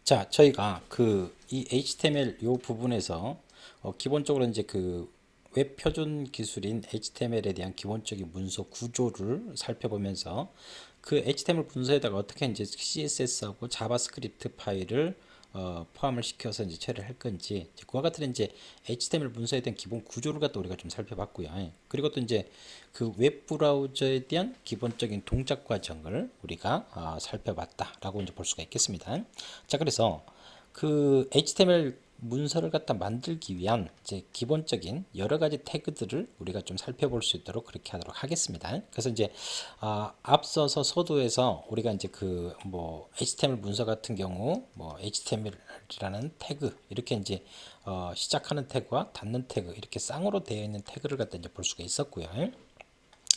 자, 저희가 이 HTML 요 부분에서 기본적으로 이제 웹 표준 기술인 HTML에 대한 기본적인 문서 구조를 살펴보면서 그 HTML 문서에다가 어떻게 이제 CSS하고 자바스크립트 파일을 포함을 시켜서 이제 처리를 할 건지, 이제 그와 같은 이제 HTML 문서에 대한 기본 구조를 갖다 우리가 좀 살펴봤고요. 그리고 또 이제 그 웹 브라우저에 대한 기본적인 동작 과정을 우리가 살펴봤다라고 이제 볼 수가 있겠습니다. 자, 그래서 그 HTML 문서를 갖다 만들기 위한 이제 기본적인 여러 가지 태그들을 우리가 좀 살펴볼 수 있도록 그렇게 하도록 하겠습니다. 그래서 이제 앞서서 서두에서 우리가 이제 HTML 문서 같은 경우 뭐 HTML이라는 태그 이렇게 이제 시작하는 태그와 닫는 태그 이렇게 쌍으로 되어 있는 태그를 갖다 이제 볼 수가 있었고요.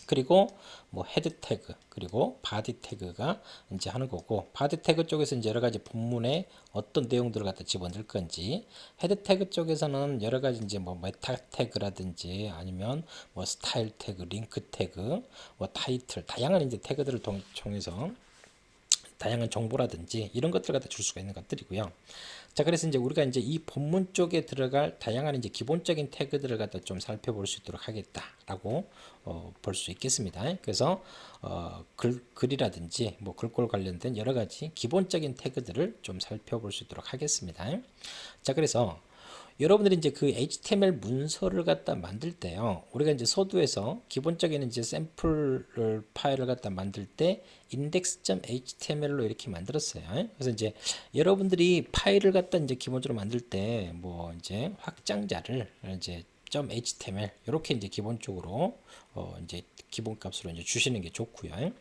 그리고 뭐 헤드 태그 그리고 바디 태그가 이제 하는 거고, 바디 태그 쪽에서 이제 여러 가지 본문에 어떤 내용들을 갖다 집어넣을 건지, 헤드 태그 쪽에서는 여러 가지 이제 뭐 메타 태그라든지 아니면 뭐 스타일 태그, 링크 태그, 뭐 타이틀, 다양한 이제 태그들을 통해서 다양한 정보라든지 이런 것들을 갖다 줄 수가 있는 것들이고요. 자, 그래서 이제 우리가 이제 이 본문 쪽에 들어갈 다양한 이제 기본적인 태그들을 갖다 좀 살펴볼 수 있도록 하겠다라고 볼 수 있겠습니다. 그래서 글이라든지 뭐 글꼴 관련된 여러 가지 기본적인 태그들을 좀 살펴볼 수 있도록 하겠습니다. 자, 그래서 여러분들이 이제 그 HTML 문서를 갖다 만들 때요, 우리가 이제 서두에서 기본적인 이제 샘플 파일을 갖다 만들 때 index.html로 이렇게 만들었어요. 그래서 이제 여러분들이 파일을 갖다 이제 기본적으로 만들 때 뭐 이제 확장자를 이제 .html 이렇게 이제 기본적으로 이제 기본값으로 이제 주시는 게 좋고요.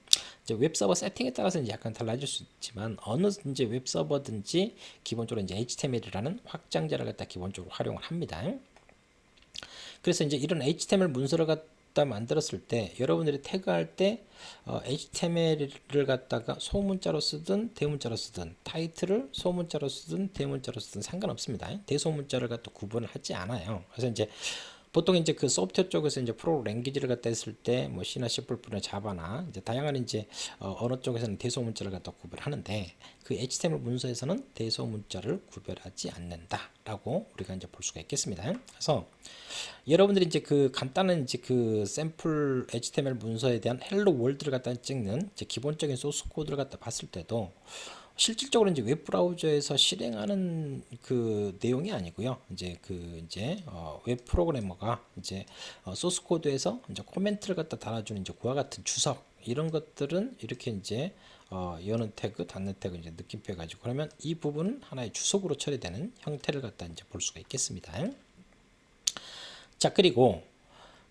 이제 웹서버 세팅에 따라서 이제 약간 달라질 수 있지만 어느 이제 웹서버든지 기본적으로 이제 HTML이라는 확장자를 갖다 기본적으로 활용을 합니다. 그래서 이제 이런 HTML 문서를 갖다 만들었을 때 여러분들이 태그할 때 HTML을 갖다가 소문자로 쓰든 대문자로 쓰든, 타이틀을 소문자로 쓰든 대문자로 쓰든 상관없습니다. 대소문자를 갖다 구분을 하지 않아요. 그래서 이제 보통 이제 그 소프트웨어 쪽에서 이제 프로 랭귀지를 갖다 했을 때 뭐 C나 C++나 자바나 이제 다양한 이제 언어 쪽에서는 대소문자를 갖다 구별하는데, 그 HTML 문서에서는 대소문자를 구별하지 않는다라고 우리가 이제 볼 수가 있겠습니다. 그래서 여러분들이 이제 그 간단한 이제 그 샘플 HTML 문서에 대한 헬로 월드를 갖다 찍는 이제 기본적인 소스 코드를 갖다 봤을 때도 실질적으로 이제 웹 브라우저에서 실행하는 그 내용이 아니고요. 웹 프로그래머가 이제 소스 코드에서 이제 코멘트를 갖다 달아주는 이제 그와 같은 주석 이런 것들은 이렇게 이제 여는 태그, 닫는 태그 이제 느낌표 해가지고, 그러면 이 부분은 하나의 주석으로 처리되는 형태를 갖다 이제 볼 수가 있겠습니다. 자, 그리고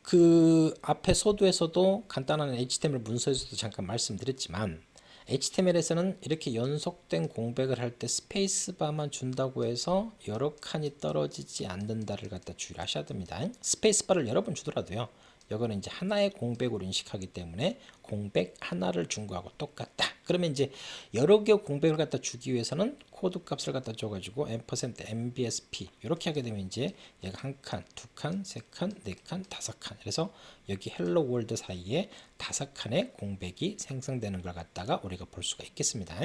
그 앞에 서두에서도 간단한 HTML 문서에서도 잠깐 말씀드렸지만, HTML에서는 이렇게 연속된 공백을 할 때 스페이스바만 준다고 해서 여러 칸이 떨어지지 않는다를 갖다 주의를 하셔야 됩니다. 스페이스바를 여러 번 주더라도요, 이거는 이제 하나의 공백으로 인식하기 때문에 공백 하나를 준 거하고 똑같다. 그러면 이제 여러 개 공백을 갖다 주기 위해서는 코드 값을 갖다 줘가지고 %mbsp 이렇게 하게 되면 이제 얘가 한 칸, 두 칸, 세 칸, 네 칸, 다섯 칸. 그래서 여기 헬로 월드 사이에 다섯 칸의 공백이 생성되는 걸 갖다가 우리가 볼 수가 있겠습니다.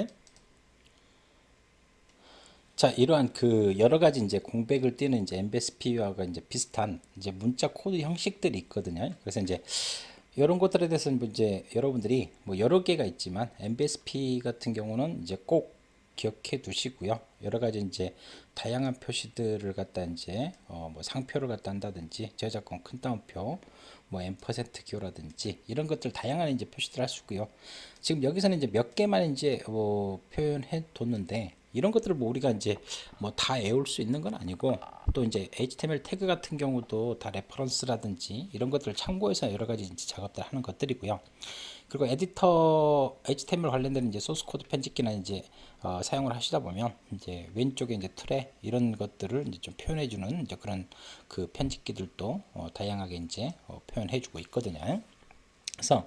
자, 이러한 그 여러 가지 이제 공백을 띄는 이제 MBSP와 이제 비슷한 이제 문자 코드 형식들이 있거든요. 그래서 이제 이런 것들에 대해서 이제 여러분들이 뭐 여러 개가 있지만 MBSP 같은 경우는 이제 꼭 기억해 두시고요. 여러 가지 이제 다양한 표시들을 갖다 이제 뭐 상표를 갖다 한다든지 저작권 큰 따옴표 뭐 M% 기호라든지 이런 것들 다양한 이제 표시들 할 수 있고요. 지금 여기서는 이제 몇 개만 이제 표현해 뒀는데, 이런 것들을 뭐 우리가 이제 뭐 다 외울 수 있는 건 아니고, 또 이제 HTML 태그 같은 경우도 다 레퍼런스라든지 이런 것들을 참고해서 여러 가지 이제 작업들 하는 것들이고요. 그리고 에디터 HTML 관련된 이제 소스 코드 편집기나 이제 사용을 하시다 보면 이제 왼쪽에 이제 틀에 이런 것들을 이제 좀 표현해주는 이제 그런 그 편집기들도 다양하게 이제 표현해주고 있거든요. 그래서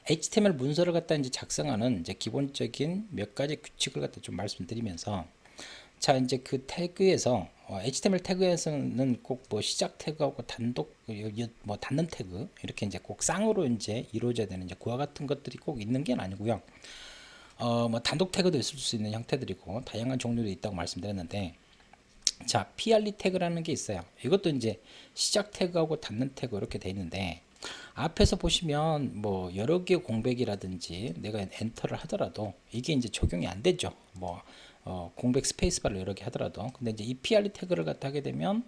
HTML 문서를 갖다 이제 작성하는 이제 기본적인 몇 가지 규칙을 갖다 좀 말씀드리면서, 자, 이제 그 태그에서 HTML 태그에서는 꼭 뭐 시작 태그하고 단독 뭐 닫는 태그 이렇게 이제 꼭 쌍으로 이제 이루어져야 되는 이제 그와 같은 것들이 꼭 있는 게 아니고요. 뭐 단독 태그도 있을 수 있는 형태들이고 다양한 종류도 있다고 말씀드렸는데, 자, PRE 태그라는 게 있어요. 이것도 이제 시작 태그하고 닫는 태그 이렇게 돼 있는데, 앞에서 보시면 뭐 여러 개 공백이라든지 내가 엔터를 하더라도 이게 이제 적용이 안 되죠. 뭐 공백 스페이스바를 여러 개 하더라도. 근데 이제 이 PRE 태그를 갖다 하게 되면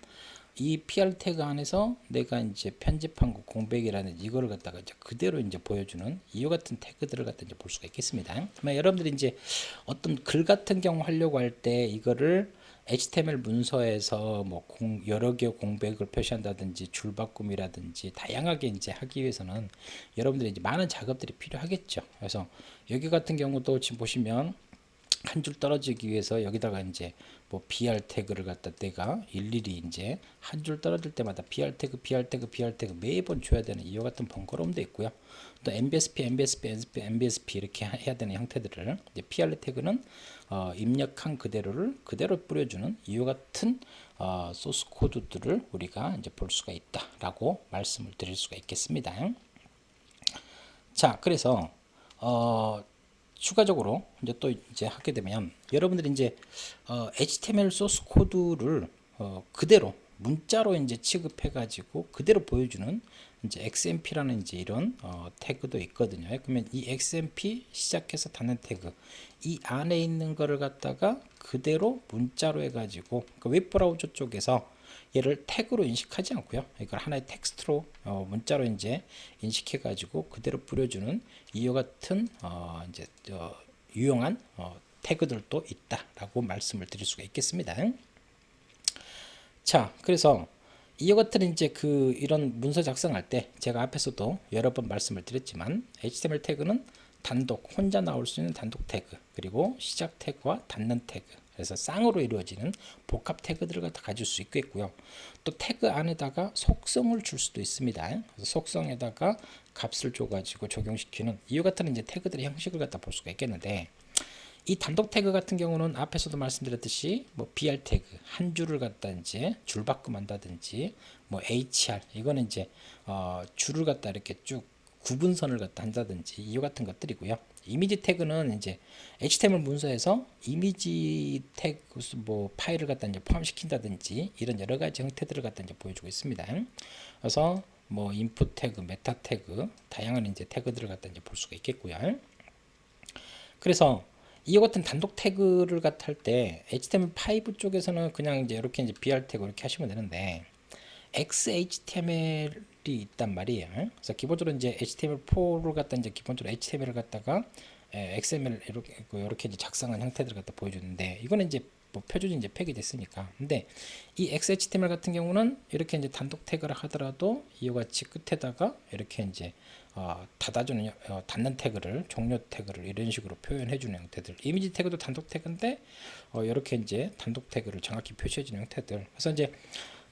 이 PR 태그 안에서 내가 이제 편집한 거 공백이라는 이거를 갖다가 이제 그대로 이제 보여주는 이와 같은 태그들을 갖다 이제 볼 수가 있겠습니다. 그러면 여러분들이 이제 어떤 글 같은 경우 하려고 할 때 이거를 HTML 문서에서 뭐 여러 개의 공백을 표시한다든지 줄바꿈이라든지 다양하게 이제 하기 위해서는 여러분들이 이제 많은 작업들이 필요하겠죠. 그래서 여기 같은 경우도 지금 보시면 한 줄 떨어지기 위해서 여기다가 이제 뭐 BR 태그를 갖다 내가 일일이 이제 한 줄 떨어질 때마다 BR 태그, BR 태그, BR 태그 매번 줘야 되는 이와 같은 번거로움도 있고요. 또 MBSP, MBSP, MBSP 이렇게 해야 되는 형태들을 이제 PR 태그는 입력한 그대로를 그대로 뿌려주는 이와 같은 소스 코드들을 우리가 이제 볼 수가 있다라고 말씀을 드릴 수가 있겠습니다. 자, 그래서 추가적으로 이제 또 이제 하게 되면 여러분들이 이제 HTML 소스 코드를 그대로 문자로 이제 취급해 가지고 그대로 보여주는 이제 XMP라는 이제 이런 태그도 있거든요. 그러면 이 XMP 시작해서 닫는 태그 이 안에 있는 거를 갖다가 그대로 문자로 해 가지고 그 웹브라우저 쪽에서 얘를 태그로 인식하지 않고요. 이걸 하나의 텍스트로 문자로 이제 인식해 가지고 그대로 뿌려주는 이와 같은 이제 유용한 태그들도 있다라고 말씀을 드릴 수가 있겠습니다. 자, 그래서 이와 같은 이제 이런 문서 작성할 때 제가 앞에서도 여러 번 말씀을 드렸지만 HTML 태그는 단독 혼자 나올 수 있는 단독 태그, 그리고 시작 태그와 닫는 태그, 그래서 쌍으로 이루어지는 복합 태그들을 갖다 가질 수 있겠고요. 또 태그 안에다가 속성을 줄 수도 있습니다. 그래서 속성에다가 값을 줘가지고 적용시키는 이와 같은 이제 태그들의 형식을 갖다 볼 수가 있겠는데, 이 단독 태그 같은 경우는 앞에서도 말씀드렸듯이 뭐 BR 태그 한 줄을 갖다 이제 줄바꿈 한다든지, 뭐 HR 이거는 이제 줄을 갖다 이렇게 쭉 구분선을 갖다 한다든지 이와 같은 것들이고요. 이미지 태그는 이제 HTML 문서에서 이미지 태그 뭐 파일을 갖다 이제 포함시킨다든지 이런 여러 가지 형태들을 갖다 이제 보여주고 있습니다. 그래서 뭐 인풋 태그, 메타 태그 다양한 이제 태그들을 갖다 이제 볼 수가 있겠고요. 그래서 이와 같은 단독 태그를 갖다 할 때 HTML5 쪽에서는 그냥 이제 이렇게 이제 BR 태그 이렇게 하시면 되는데 XHTML이 있단 말이에요. 그래서 기본적으로 이제 HTML4를 갖다 이제 기본적으로 HTML을 갖다가 XML 이렇게 이제 작성한 형태들을 갖다 보여주는데, 이거는 이제 뭐 표준이 이제 폐기됐으니까. 근데 이 XHTML 같은 경우는 이렇게 이제 단독 태그를 하더라도 이와 같이 끝에다가 이렇게 이제 닫아주는 닫는 태그를 종료 태그를 이런 식으로 표현해주는 형태들. 이미지 태그도 단독 태그인데 이렇게 이제 단독 태그를 정확히 표시해주는 형태들. 그래서 이제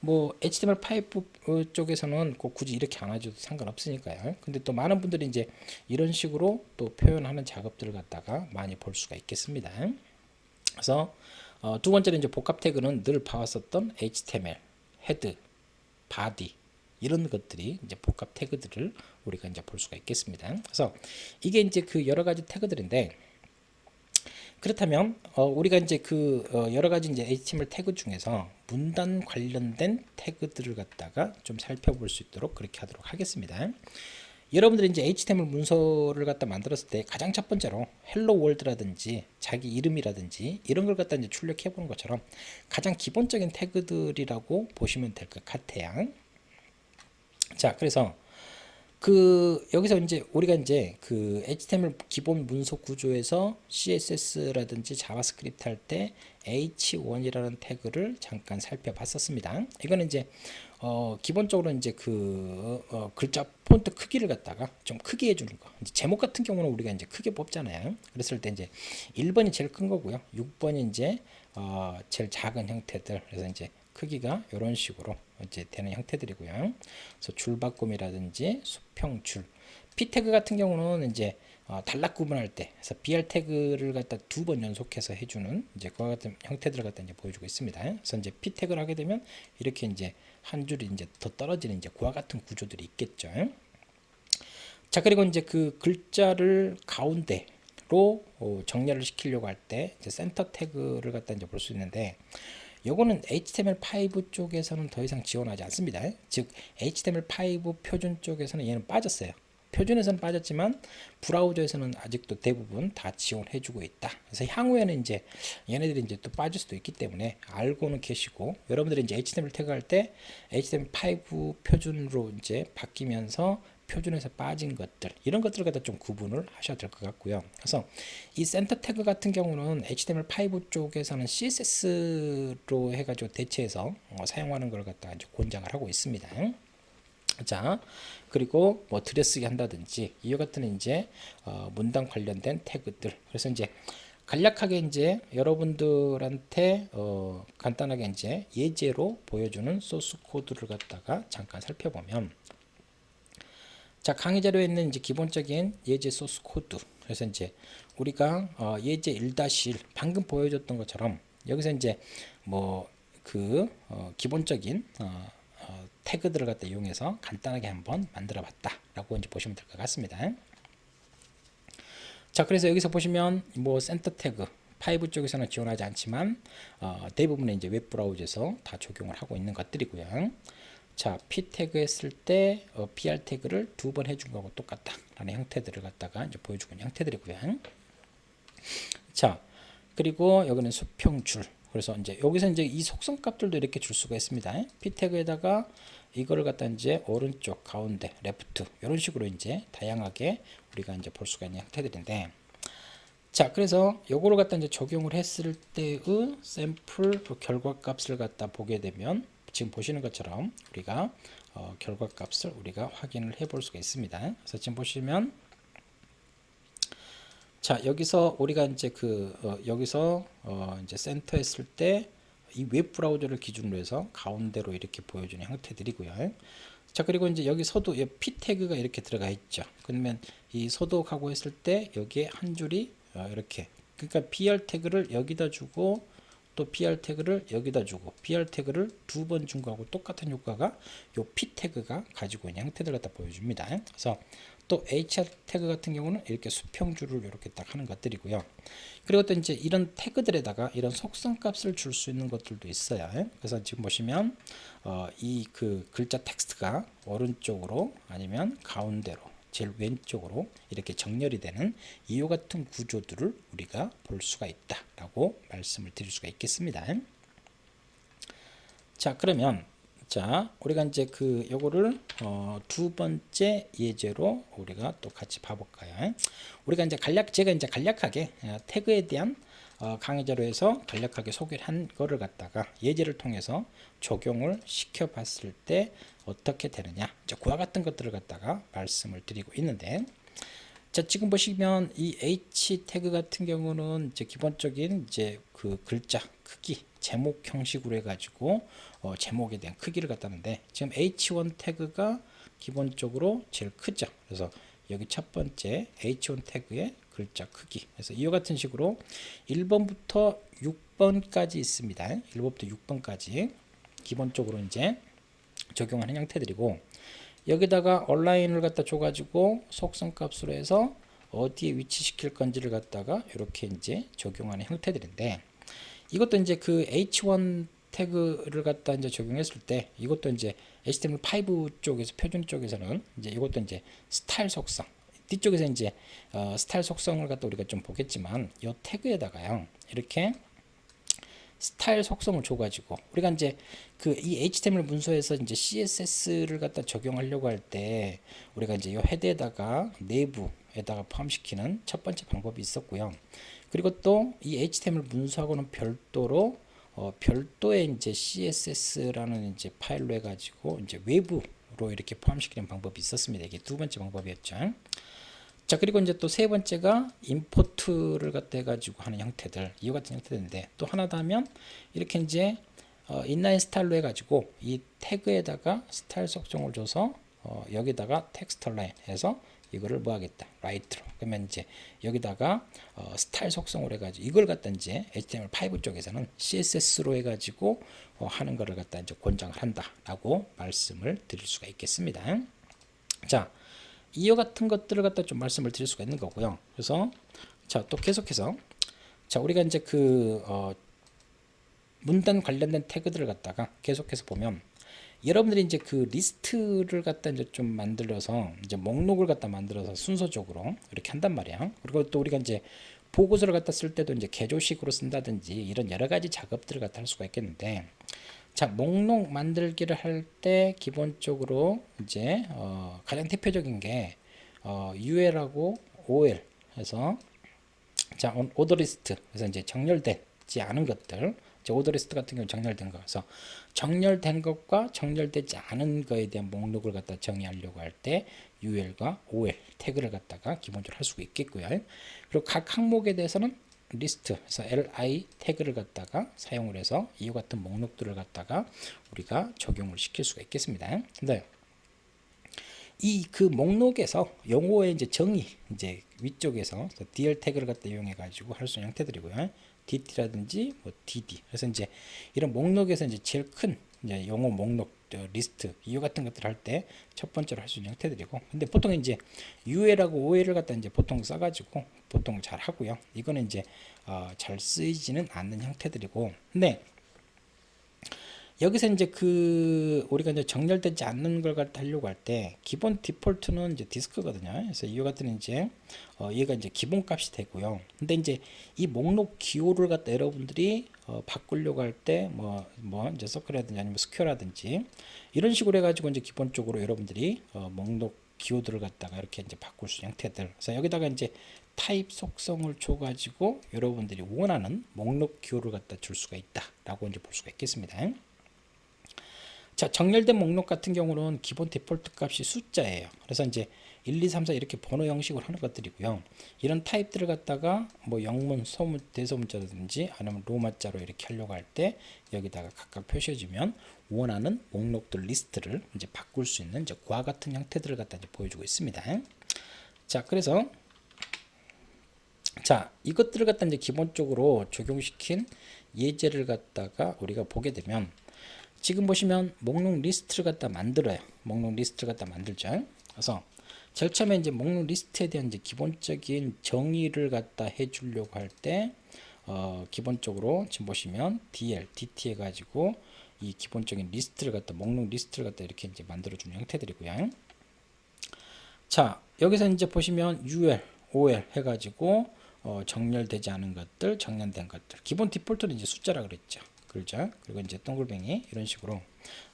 뭐 HTML5 쪽에서는 꼭 굳이 이렇게 안 해줘도 상관없으니까요. 근데 또 많은 분들이 이제 이런 식으로 또 표현하는 작업들을 갖다가 많이 볼 수가 있겠습니다. 그래서 두 번째는 이제 복합 태그는 늘 봐왔었던 HTML, 헤드, 바디 이런 것들이 이제 복합 태그들을 우리가 이제 볼 수가 있겠습니다. 그래서 이게 이제 여러 가지 태그들인데, 그렇다면 우리가 이제 여러 가지 이제 HTML 태그 중에서 문단 관련된 태그들을 갖다가 좀 살펴볼 수 있도록 그렇게 하도록 하겠습니다. 여러분들이 이제 HTML 문서를 갖다 만들었을 때 가장 첫 번째로 헬로 월드라든지 자기 이름이라든지 이런 걸 갖다 이제 출력해 보는 것처럼 가장 기본적인 태그들이라고 보시면 될 것 같아요. 자, 그래서 여기서 이제 우리가 이제 HTML 기본 문서 구조에서 CSS라든지 자바스크립트 할 때 H1이라는 태그를 잠깐 살펴봤었습니다. 이거는 이제 기본적으로 이제 글자 폰트 크기를 갖다가 좀 크게 해주는 거. 이제 제목 같은 경우는 우리가 이제 크게 뽑잖아요. 그랬을 때 이제 1번이 제일 큰 거고요. 6번이 이제 제일 작은 형태들. 그래서 이제 크기가 이런 식으로 이제 되는 형태들이고요. 그래서 줄바꿈이라든지 수평줄, P 태그 같은 경우는 이제 단락 구분할 때, 그래서 BR 태그를 갖다 2번 연속해서 해주는 이제 그와 같은 형태들을 갖다 이제 보여주고 있습니다. 그래서 이제 P 태그를 하게 되면 이렇게 이제 한 줄이 이제 더 떨어지는 이제 그와 같은 구조들이 있겠죠. 자, 그리고 이제 글자를 가운데 정렬을 시키려고 할 때 센터 태그를 갖다 이제 볼 수 있는데, 요거는 HTML5 쪽에서는 더 이상 지원하지 않습니다. 즉 HTML5 표준 쪽에서는 얘는 빠졌어요. 표준에서는 빠졌지만 브라우저에서는 아직도 대부분 다 지원해주고 있다. 그래서 향후에는 이제 얘네들이 이제 또 빠질 수도 있기 때문에 알고는 계시고, 여러분들이 이제 HTML 태그 할 때 HTML5 표준으로 이제 바뀌면서 표준에서 빠진 것들, 이런 것들을 갖다 좀 구분을 하셔야 될 것 같고요. 그래서 이 센터 태그 같은 경우는 HTML5 쪽에서는 CSS로 해가지고 대체해서 사용하는 걸 갖다 이제 권장을 하고 있습니다. 자, 그리고 뭐 들여쓰기 한다든지 이와 같은 이제 문단 관련된 태그들. 그래서 이제 간략하게 이제 여러분들한테 간단하게 이제 예제로 보여주는 소스 코드를 갖다가 잠깐 살펴보면, 자, 강의 자료에 있는 이제 기본적인 예제 소스 코드. 그래서 이제 우리가 예제 1-1 방금 보여줬던 것처럼 여기서 이제 뭐 그 기본적인 태그들을 갖다 이용해서 간단하게 한번 만들어 봤다라고 이제 보시면 될 것 같습니다. 자, 그래서 여기서 보시면 뭐 센터 태그 5 쪽에서는 지원하지 않지만 대부분의 이제 웹 브라우저에서 다 적용을 하고 있는 것들이고요. 자, p 태그 했을 때 pr 태그를 2번 해준 거하고 똑같다라는 형태들을 갖다가 이제 보여주고 있는 형태들이고요. 자, 그리고 여기는 수평줄. 그래서 이제 여기서 이제 이 속성 값들도 이렇게 줄 수가 있습니다. p 태그에다가 이거를 갖다 이제 오른쪽, 가운데, 레프트 이런 식으로 이제 다양하게 우리가 이제 볼 수가 있는 형태들인데, 자, 그래서 요거를 갖다 이제 적용을 했을 때의 샘플 결과값을 갖다 보게 되면 지금 보시는 것처럼 우리가 결과값을 우리가 확인을 해볼 수가 있습니다. 그래서 지금 보시면, 자, 여기서 우리가 이제 여기서 이제 센터 했을 때 이 웹 브라우저를 기준으로 해서 가운데로 이렇게 보여주는 형태들이고요. 자, 그리고 이제 여기 소독 p 태그가 이렇게 들어가 있죠. 그러면 이 소독하고 했을 때 여기에 한 줄이 이렇게, 그러니까 pr 태그를 여기다 주고 또 pr 태그를 여기다 주고 pr 태그를 2번 준 거하고 똑같은 효과가 요 p 태그가 가지고 있는 형태들 갖다 보여줍니다. 그래서 또 hr 태그 같은 경우는 이렇게 수평줄을 이렇게 딱 하는 것들이고요. 그리고 또 이제 이런 태그들에다가 이런 속성 값을 줄 수 있는 것들도 있어요. 그래서 지금 보시면 이 글자 텍스트가 오른쪽으로 아니면 가운데로 제일 왼쪽으로 이렇게 정렬이 되는 이와 같은 구조들을 우리가 볼 수가 있다라고 말씀을 드릴 수가 있겠습니다. 자, 그러면 자, 우리가 이제 요거를 두 번째 예제로 우리가 또 같이 봐볼까요? 우리가 이제 제가 이제 간략하게 태그에 대한 강의 자료에서 간략하게 소개를 한 거를 갖다가 예제를 통해서 적용을 시켜 봤을 때 어떻게 되느냐, 그와 같은 것들을 갖다가 말씀을 드리고 있는데, 자, 지금 보시면 이 H 태그 같은 경우는 이제 기본적인 이제 글자 크기 제목 형식으로 해가지고 제목에 대한 크기를 갖다는데, 지금 H1 태그가 기본적으로 제일 크죠. 그래서 여기 첫 번째 H1 태그의 글자 크기. 그래서 이와 같은 식으로 1번부터 6번까지 있습니다. 1번부터 6번까지 기본적으로 이제 적용하는 형태들이고, 여기다가 온라인을 갖다 줘가지고 속성 값으로 해서 어디에 위치시킬 건지를 갖다가 이렇게 이제 적용하는 형태들인데, 이것도 이제 H1 태그를 갖다 이제 적용했을 때 이것도 이제 HTML5 쪽에서 표준 쪽에서는 이제 이것도 이제 스타일 속성, 뒤쪽에서 이제 스타일 속성을 갖다 우리가 좀 보겠지만 이 태그에다가요 이렇게 스타일 속성을 줘가지고 우리가 이제 이 HTML 문서에서 이제 CSS를 갖다 적용하려고 할 때 우리가 이제 이 헤드에다가 내부에다가 포함시키는 첫 번째 방법이 있었고요. 그리고 또 이 HTML 문서하고는 별도로 별도의 이제 CSS라는 이제 파일로 해가지고 이제 외부로 이렇게 포함시키는 방법이 있었습니다. 이게 두 번째 방법이었죠. 자, 그리고 이제 또 세 번째가 임포트를 갖다 해가지고 하는 형태들, 이와 같은 형태들인데, 또 하나 더 하면 이렇게 이제 인라인 스타일로 해가지고 이 태그에다가 스타일 속성을 줘서 여기다가 텍스트 라인 해서 이거를 뭐 하겠다, 라이트로. 그러면 이제 여기다가 스타일 속성을 해가지고 이걸 갖다 이제 HTML5 쪽에서는 CSS로 해가지고 하는 거를 갖다 이제 권장을 한다라고 말씀을 드릴 수가 있겠습니다. 자, 이와 같은 것들을 갖다 좀 말씀을 드릴 수가 있는 거고요. 그래서 자, 또 계속해서 자, 우리가 이제 그 문단 관련된 태그들을 갖다가 계속해서 보면 여러분들이 이제 그 리스트를 갖다 이제 좀 만들어서 이제 목록을 갖다 만들어서 순서적으로 이렇게 한단 말이야. 그리고 또 우리가 이제 보고서를 갖다 쓸 때도 이제 개조식으로 쓴다든지 이런 여러 가지 작업들을 갖다 할 수가 있겠는데, 자, 목록 만들기를 할 때 기본적으로 이제 가장 대표적인 게 UL하고 OL 해서, 자, 오더리스트 그래서 이제 정렬되지 않은 것들, 오더리스트 같은 경우 정렬된 거, 그래서 정렬된 것과 정렬되지 않은 거에 대한 목록을 갖다 정의하려고 할 때 UL과 OL 태그를 갖다가 기본적으로 할 수가 있겠고요. 그리고 각 항목에 대해서는 리스트, 그래서 li 태그를 갖다가 사용을 해서 이와 같은 목록들을 갖다가 우리가 적용을 시킬 수가 있겠습니다. 근데 이 그 목록에서 용어의 이제 정의, 이제 위쪽에서 dl 태그를 갖다 이용해 가지고 할 수 있는 형태들이고요. dd라든지 뭐 dd. 그래서 이제 이런 목록에서 이제 제일 큰 이제 용어 목록 리스트 이와 같은 것들 할 때 첫 번째로 할 수 있는 형태들이고, 근데 보통 이제 UL하고 OL을 갖다 이제 보통 써가지고 보통 잘 하고요. 이거는 이제 잘 쓰이지는 않는 형태들이고, 근데 여기서 이제 그 우리가 이제 정렬되지 않는 걸 갖다 하려고 할 때 기본 디폴트는 이제 디스크거든요. 그래서 이와 같은 이제 얘가 이제 기본 값이 되고요. 근데 이제 이 목록 기호를 갖다 여러분들이 바꾸려고 할 때 뭐 이제 서클이라든지 아니면 스퀘어라든지 이런 식으로 해가지고 이제 기본적으로 여러분들이 목록 기호들을 갖다가 이렇게 이제 바꿀 수 있는 형태들. 그래서 여기다가 이제 타입 속성을 줘가지고 여러분들이 원하는 목록 기호를 갖다 줄 수가 있다라고 이제 볼 수가 있겠습니다. 자, 정렬된 목록 같은 경우는 기본 디폴트 값이 숫자예요. 그래서 이제 1, 2, 3, 4 이렇게 번호 형식으로 하는 것들이고요. 이런 타입들을 갖다가 뭐 영문, 소문, 대소문자라든지 아니면 로마자로 이렇게 하려고 할 때 여기다가 각각 표시해주면 원하는 목록들 리스트를 이제 바꿀 수 있는 이제 그와 같은 형태들을 갖다 이제 보여주고 있습니다. 자, 그래서 자, 이것들을 갖다 이제 기본적으로 적용시킨 예제를 갖다가 우리가 보게 되면 지금 보시면 목록 리스트를 갖다 만들어요. 목록 리스트를 갖다 만들죠. 그래서 제일 처음에 이제 목록 리스트에 대한 이제 기본적인 정의를 갖다 해주려고 할 때 기본적으로 지금 보시면 dl, dt 해가지고 이 기본적인 리스트를 갖다 목록 리스트를 갖다 이렇게 이제 만들어주는 형태들이고요. 자, 여기서 이제 보시면 ul, ol 해가지고 정렬되지 않은 것들, 정렬된 것들. 기본 디폴트는 이제 숫자라 그랬죠. 그렇죠. 그리고 이제 동글뱅이 이런 식으로.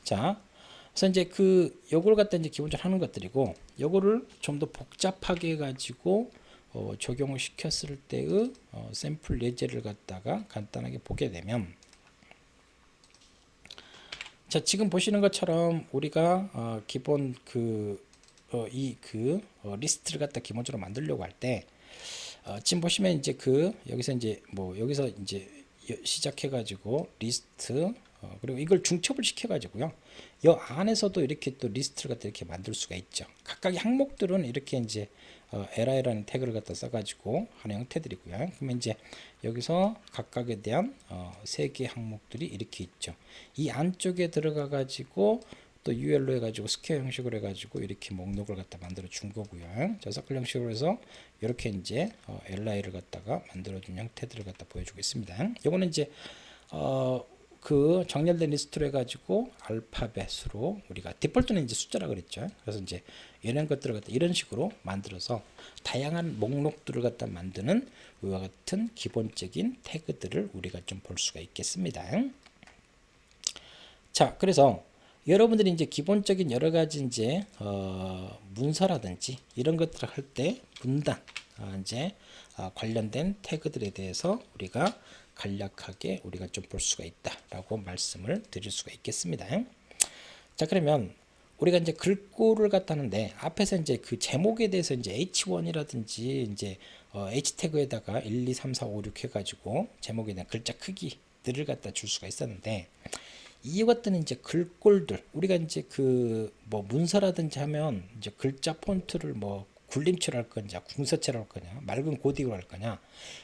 자, 그래서 이제 요걸 갖다 이제 기본적으로 하는 것들이고, 요거를 좀 더 복잡하게 해가지고 적용을 시켰을 때의 샘플 예제를 갖다가 간단하게 보게 되면, 자, 지금 보시는 것처럼 우리가 기본 리스트를 갖다 기본적으로 만들려고 할 때 지금 보시면 이제 여기서 이제 여기서 이제 시작해가지고 리스트 그리고 이걸 중첩을 시켜가지고요. 이 안에서도 이렇게 또 리스트를 갖다 이렇게 만들 수가 있죠. 각각의 항목들은 이렇게 이제 li라는 태그를 갖다 써가지고 하는 형태들이고요. 그러면 이제 여기서 각각에 대한 세 개의 항목들이 이렇게 있죠. 이 안쪽에 들어가가지고 또 UL로 해가지고 스퀘어 형식으로 해가지고 이렇게 목록을 갖다 만들어 준 거고요. 자, 서클 형식으로 해서 이렇게 이제 li를 갖다가 만들어준 형태들을 갖다 보여주고 있습니다. 이거는 이제 정렬된 리스트로 해가지고 알파벳으로 우리가 디폴트는 이제 숫자라 그랬죠. 그래서 이제 이런 것들을 갖다 이런 식으로 만들어서 다양한 목록들을 갖다 만드는 이와 같은 기본적인 태그들을 우리가 좀 볼 수가 있겠습니다. 자, 그래서 여러분들이 이제 기본적인 여러 가지 이제 문서라든지 이런 것들을 할 때 문단 이제 관련된 태그들에 대해서 우리가 간략하게 우리가 좀 볼 수가 있다라고 말씀을 드릴 수가 있겠습니다. 자, 그러면 우리가 이제 글꼴을 갖다는데 앞에서 이제 그 제목에 대해서 이제 H1이라든지 이제 H 태그에다가 1, 2, 3, 4, 5, 6 해가지고 제목에 대한 글자 크기들을 갖다 줄 수가 있었는데, 이와 같은 이제 글꼴들 우리가 이제 문서라든지 하면 이제 글자 폰트를 굴림체로 할 거냐, 궁서체로 할 거냐, 맑은 고딕으로 할 거냐,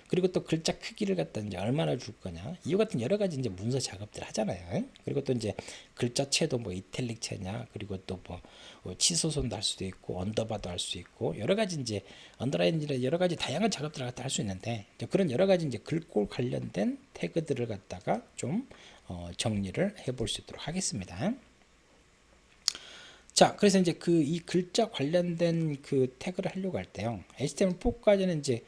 그리고 또 글자 크기를 갖다 이제 얼마나 줄 거냐, 이와 같은 여러 가지 이제 문서 작업들 하잖아요. 그리고 또 이제 글자체도 뭐 이탈릭체냐, 그리고 또뭐 치소선도 할 수도 있고 언더바도 할 수 있고 여러 가지 이제 언더라인이나 여러 가지 다양한 작업들을 갖다 할 수 있는데, 그런 여러 가지 이제 글꼴 관련된 태그들을 갖다가 좀 정리를 해볼 수 있도록 하겠습니다. 자, 그래서 이제 그 이 글자 관련된 그 태그를 하려고 할 때요, HTML4까지는 이제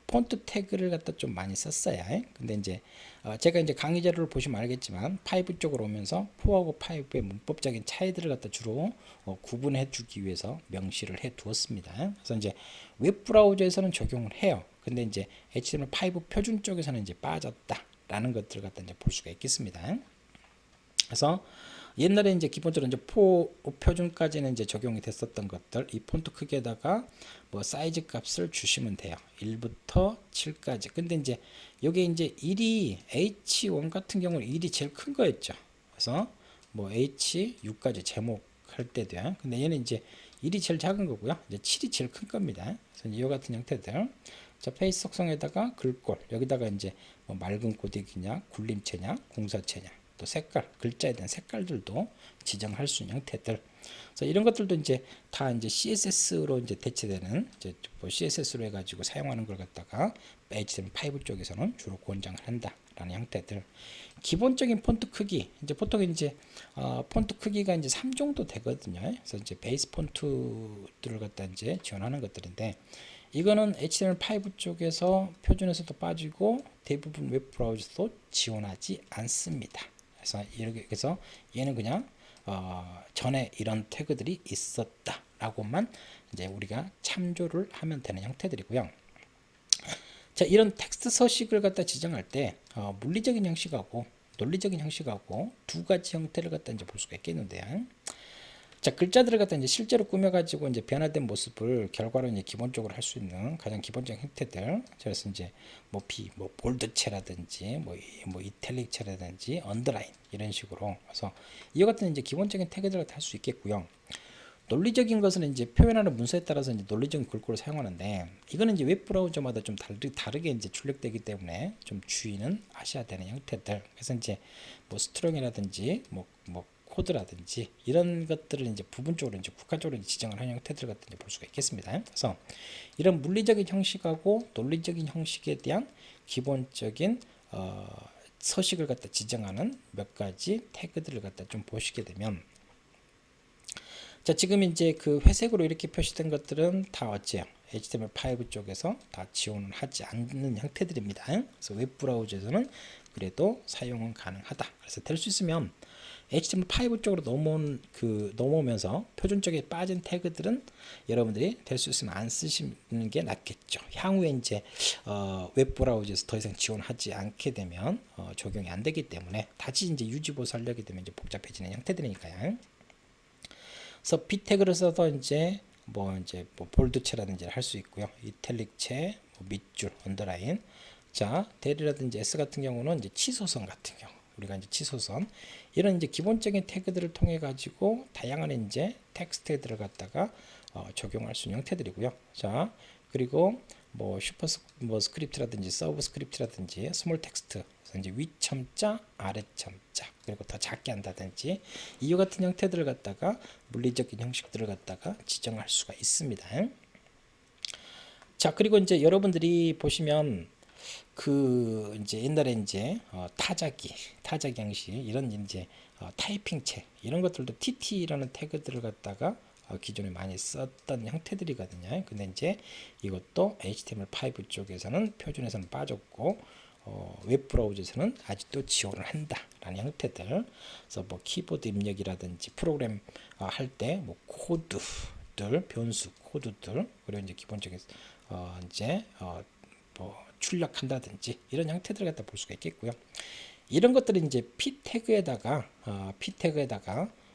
폰트 태그를 갖다 좀 많이 썼어요. 근데 이제 제가 이제 강의 자료를 보시면 알겠지만 5 쪽으로 오면서 4하고 5의 문법적인 차이들을 갖다 주로 구분해 주기 위해서 명시를 해 두었습니다. 그래서 이제 웹 브라우저에서는 적용을 해요. 근데 이제 HTML5 표준 쪽에서는 이제 빠졌다라는 것들을 갖다 이제 볼 수가 있겠습니다. 그래서 옛날에 이제 기본적으로 이제 표준까지는 이제 적용이 됐었던 것들, 이 폰트 크기에다가 뭐 사이즈 값을 주시면 돼요. 1부터 7까지. 근데 이제 요게 이제 1이 H1 같은 경우는 1이 제일 큰 거였죠. 그래서 뭐 H6까지 제목할 때도요. 근데 얘는 이제 1이 제일 작은 거고요. 이제 7이 제일 큰 겁니다. 그래서 이와 같은 형태들. 자, 페이스 속성에다가 글꼴, 여기다가 이제 뭐 맑은 고딕이냐, 굴림체냐, 궁서체냐, 또 색깔, 글자에 대한 색깔들도 지정할 수 있는 형태들. 그래서 이런 것들도 이제 다 이제 CSS로 이제 대체되는, 이제 뭐 CSS로 해가지고 사용하는 걸 갖다가 HTML5 쪽에서는 주로 권장을 한다라는 형태들. 기본적인 폰트 크기, 이제 보통 이제 폰트 크기가 이제 3 정도 되거든요. 그래서 이제 베이스 폰트들을 갖다 이제 지원하는 것들인데, 이거는 HTML5 쪽에서 표준에서도 빠지고 대부분 웹 브라우저도 지원하지 않습니다. 그래서 이렇게 해서 얘는 그냥 전에 이런 태그들이 있었다라고만 이제 우리가 참조를 하면 되는 형태들이고요. 자, 이런 텍스트 서식을 갖다 지정할 때 물리적인 형식하고 논리적인 형식하고 두 가지 형태를 갖다 이제 볼 수가 있겠는데요. 자, 글자들을 갖다 이제 실제로 꾸며가지고 이제 변화된 모습을 결과로 이제 기본적으로 할 수 있는 가장 기본적인 형태들. 그래서 이제 뭐 볼드체라든지 뭐 이탈릭체라든지 언더라인 이런 식으로. 그래서 이와 같은 이제 기본적인 태그들을 할 수 있겠고요. 논리적인 것은 이제 표현하는 문서에 따라서 이제 논리적인 글꼴을 사용하는데, 이거는 이제 웹 브라우저마다 좀 다르게 이제 출력되기 때문에 좀 주의는 하셔야 되는 형태들. 그래서 이제 뭐 스트롱이라든지 뭐 코드라든지 이런 것들을 이제 부분적으로 이제 국가적으로 지정을 하는 형태들 같은 볼 수가 있겠습니다. 그래서 이런 물리적인 형식하고 논리적인 형식에 대한 기본적인 서식을 갖다 지정하는 몇 가지 태그들을 갖다 좀 보시게 되면, 자, 지금 이제 그 회색으로 이렇게 표시된 것들은 다 어째요? HTML5 쪽에서 다 지원을 하지 않는 형태들입니다. 그래서 웹 브라우저에서는 그래도 사용은 가능하다. 그래서 될 수 있으면 HTML5 쪽으로 넘어오면서 표준적에 빠진 태그들은 여러분들이 될 수 있으면 안 쓰시는 게 낫겠죠. 향후에 이제 웹 브라우저에서 더 이상 지원하지 않게 되면 적용이 안 되기 때문에 다시 이제 유지 보수하려게 되면 이제 복잡해지는 형태들이니까요. 그래서 B 태그를 써서 이제 뭐 볼드체라든지 할 수 있고요. 이탈릭체, 밑줄, 언더라인. 자, 대리라든지 S 같은 경우는 이제 치소선 같은 경우. 우리가 이제 치소선 이런 이제 기본적인 태그들을 통해 가지고 다양한 이제 텍스트들을 갖다가 적용할 수 있는 형태들이고요. 자, 그리고 뭐 스크립트라든지 서브 스크립트라든지 스몰 텍스트, 이제 위첨자, 아래첨자, 그리고 더 작게 한다든지 이와 같은 형태들을 갖다가 물리적인 형식들을 갖다가 지정할 수가 있습니다. 자, 그리고 이제 여러분들이 보시면 그 이제 옛날에 이제 타자기 형식 이런 이제 타이핑체 이런 것들도 TT라는 태그들을 갖다가 기존에 많이 썼던 형태들이거든요. 근데 이제 이것도 HTML5 쪽에서는 표준에서는 빠졌고 웹 브라우저에서는 아직도 지원을 한다라는 형태들. 그래서 뭐 키보드 입력이라든지 프로그램 할 때 뭐 코드들, 변수 코드들, 그리고 이제 기본적인 이제 뭐 출력한다든지 이런 형태들을 갖다 볼 수가 있겠고요. 이런 것들은 이제 P 태그에다가